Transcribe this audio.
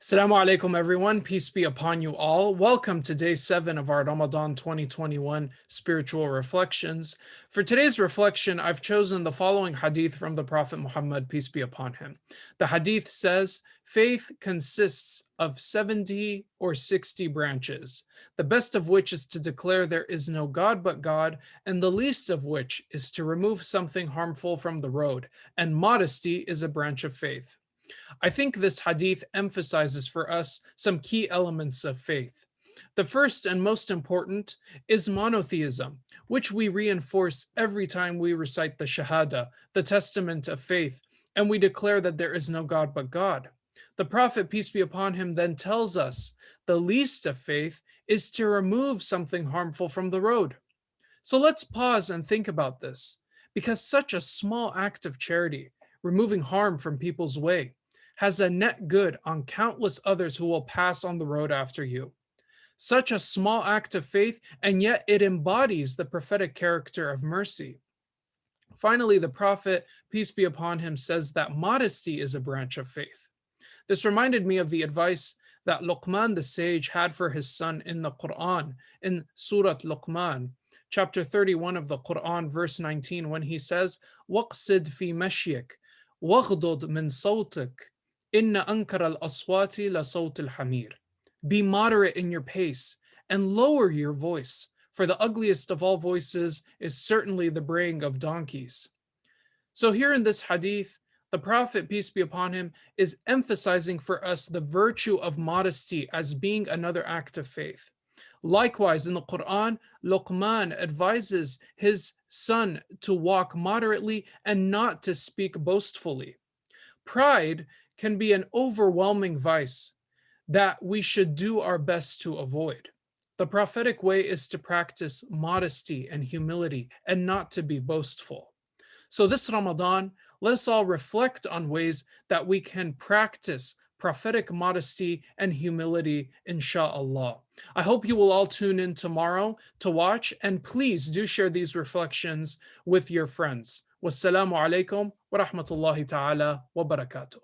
Assalamu alaikum, everyone. Peace be upon you all. Welcome to day 7 of our Ramadan 2021 spiritual reflections. For today's reflection, I've chosen the following hadith from the Prophet Muhammad, peace be upon him. The hadith says, faith consists of 70 or 60 branches, the best of which is to declare there is no God but God, and the least of which is to remove something harmful from the road, and modesty is a branch of faith. I think this hadith emphasizes for us some key elements of faith. The first and most important is monotheism, which we reinforce every time we recite the Shahada, the testament of faith, and we declare that there is no God but God. The Prophet, peace be upon him, then tells us the least of faith is to remove something harmful from the road. So let's pause and think about this, because such a small act of charity, removing harm from people's way, has a net good on countless others who will pass on the road after you. Such a small act of faith, and yet it embodies the prophetic character of mercy. Finally, the Prophet, peace be upon him, says that modesty is a branch of faith. This reminded me of the advice that Luqman the sage had for his son in the Quran, in Surah Luqman, chapter 31 of the Quran, verse 19, when he says, وَقْصِدْ فِي مَشْيِكَ وَغْضُضْ مِنْ صَوْتِكَ إِنَّ أَنْكَرَ الْأَصْوَاتِ لَصَوْتِ الْحَمِيرِ. Be moderate in your pace and lower your voice, for the ugliest of all voices is certainly the braying of donkeys. So here in this hadith, the Prophet, peace be upon him, is emphasizing for us the virtue of modesty as being another act of faith. Likewise, in the Quran, Luqman advises his son to walk moderately and not to speak boastfully. Pride can be an overwhelming vice that we should do our best to avoid. The prophetic way is to practice modesty and humility and not to be boastful. So this Ramadan, let us all reflect on ways that we can practice prophetic modesty and humility, insha'Allah. I hope you will all tune in tomorrow to watch, and please do share these reflections with your friends. Wassalamu alaikum wa rahmatullahi ta'ala wa barakatuh.